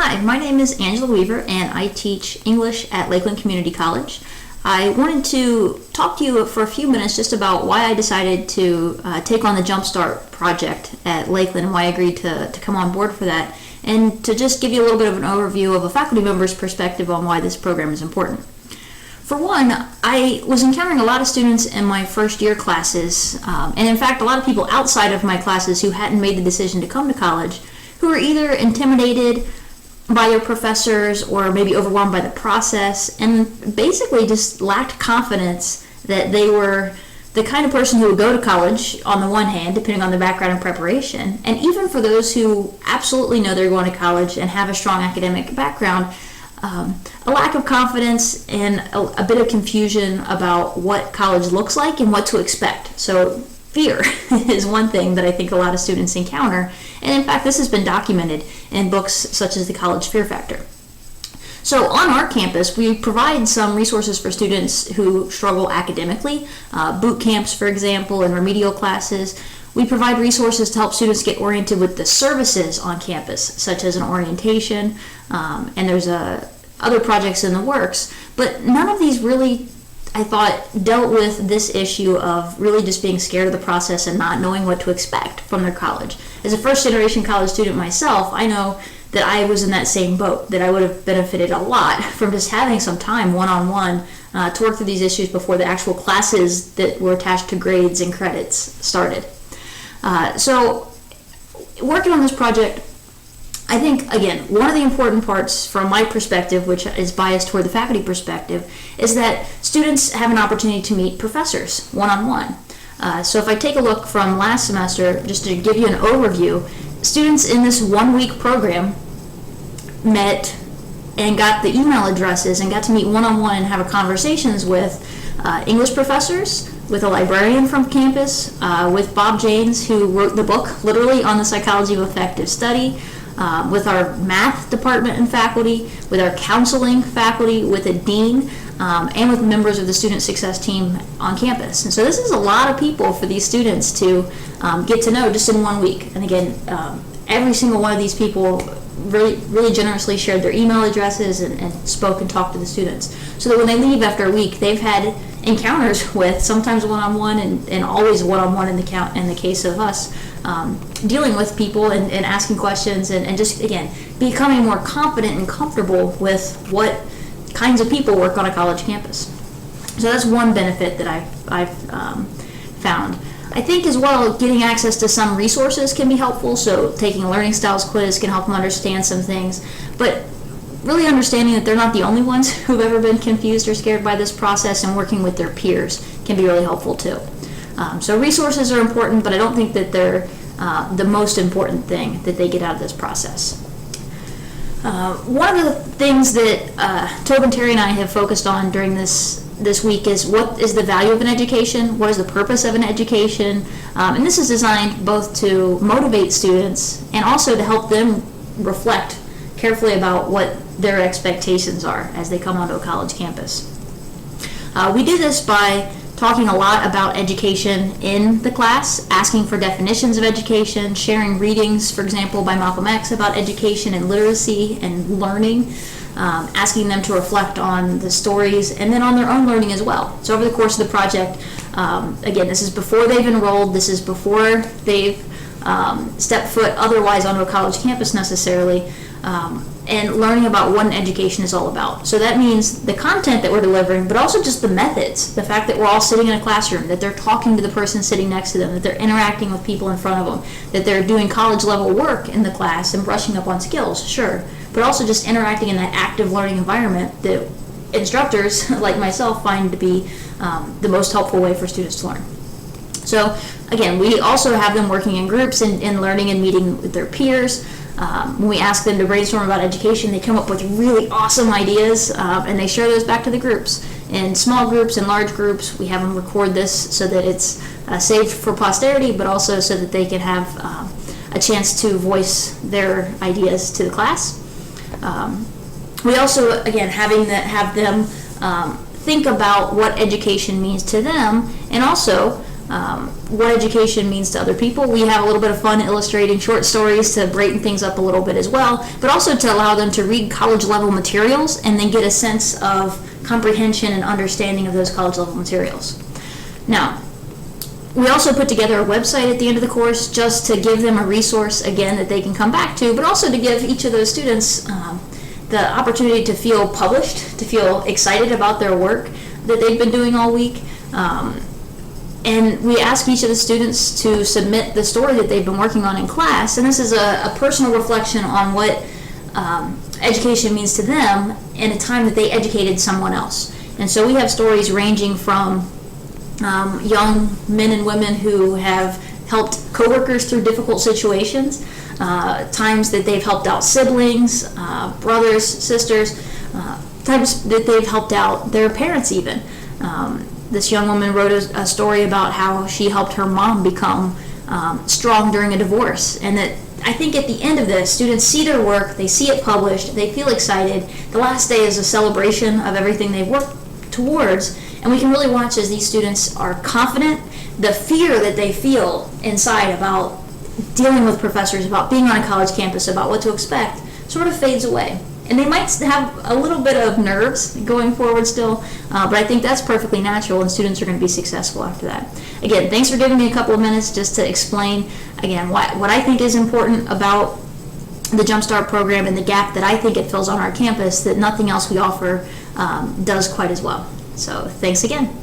Hi, my name is Angela Weaver and I teach English at Lakeland Community College. I wanted to talk to you for a few minutes just about why I decided to take on the Jumpstart project at Lakeland and why I agreed to come on board for that, and to just give you a little bit of an overview of a faculty member's perspective on why this program is important. For one, I was encountering a lot of students in my first year classes, and in fact a lot of people outside of my classes who hadn't made the decision to come to college, who were either intimidated by their professors or maybe overwhelmed by the process, and basically just lacked confidence that they were the kind of person who would go to college on the one hand, depending on their background and preparation, and even for those who absolutely know they're going to college and have a strong academic background, a lack of confidence and a bit of confusion about what college looks like and what to expect. So fear is one thing that I think a lot of students encounter, and in fact this has been documented in books such as The College Fear Factor. So on our campus we provide some resources for students who struggle academically, boot camps for example, and remedial classes. We provide resources to help students get oriented with the services on campus, such as an orientation, and there's other projects in the works, but none of these really, I thought, dealt with this issue of really just being scared of the process and not knowing what to expect from their college. As a first generation college student myself, I know that I was in that same boat, that I would have benefited a lot from just having some time one-on-one to work through these issues before the actual classes that were attached to grades and credits started. So working on this project, I think, again, one of the important parts from my perspective, which is biased toward the faculty perspective, is that students have an opportunity to meet professors one-on-one. So if I take a look from last semester, just to give you an overview, students in this one-week program met and got the email addresses and got to meet one-on-one and have conversations with English professors, with a librarian from campus, with Bob Janes, who wrote the book literally on the psychology of effective study, with our math department and faculty, with our counseling faculty, with a dean, and with members of the student success team on campus. And so this is a lot of people for these students to get to know just in 1 week. And again, every single one of these people really generously shared their email addresses and spoke and talked to the students, so that when they leave after a week, they've had encounters with, sometimes one-on-one and always one-on-one in the case of us, dealing with people and asking questions and just, again, becoming more confident and comfortable with what kinds of people work on a college campus. So that's one benefit that I've found. I think as well, getting access to some resources can be helpful. So taking a learning styles quiz can help them understand some things, but really understanding that they're not the only ones who've ever been confused or scared by this process, and working with their peers can be really helpful too. So resources are important, but I don't think that they're the most important thing that they get out of this process. One of the things that Tobin, Terry, and I have focused on during this week is what is the value of an education, what is the purpose of an education, and this is designed both to motivate students and also to help them reflect carefully about what their expectations are as they come onto a college campus. We do this by talking a lot about education in the class, asking for definitions of education, sharing readings, for example, by Malcolm X about education and literacy and learning, asking them to reflect on the stories and then on their own learning as well. So over the course of the project, again, this is before they've enrolled, this is before they've stepped foot otherwise onto a college campus necessarily, and learning about what an education is all about. So that means the content that we're delivering, but also just the methods, the fact that we're all sitting in a classroom, that they're talking to the person sitting next to them, that they're interacting with people in front of them, that they're doing college level work in the class and brushing up on skills, sure, but also just interacting in that active learning environment that instructors like myself find to be the most helpful way for students to learn. So again, we also have them working in groups and learning and meeting with their peers. When we ask them to brainstorm about education, they come up with really awesome ideas, and they share those back to the groups. In small groups and large groups, we have them record this so that it's saved for posterity, but also so that they can have a chance to voice their ideas to the class. We also, again, have them think about what education means to them, and also what education means to other people. We have a little bit of fun illustrating short stories to brighten things up a little bit as well, but also to allow them to read college level materials and then get a sense of comprehension and understanding of those college level materials. Now, we also put together a website at the end of the course just to give them a resource, again, that they can come back to, but also to give each of those students the opportunity to feel published, to feel excited about their work that they've been doing all week. And we ask each of the students to submit the story that they've been working on in class, and this is a personal reflection on what education means to them in a time that they educated someone else. And so we have stories ranging from young men and women who have helped coworkers through difficult situations, times that they've helped out siblings, brothers, sisters, times that they've helped out their parents even. This young woman wrote a story about how she helped her mom become strong during a divorce, and that I think at the end of this, students see their work, they see it published, they feel excited. The last day is a celebration of everything they've worked towards, and we can really watch as these students are confident. The fear that they feel inside about dealing with professors, about being on a college campus, about what to expect, sort of fades away. And they might have a little bit of nerves going forward still, but I think that's perfectly natural, and students are going to be successful after that. Again, thanks for giving me a couple of minutes just to explain, again, what I think is important about the Jumpstart program and the gap that I think it fills on our campus that nothing else we offer does quite as well. So thanks again.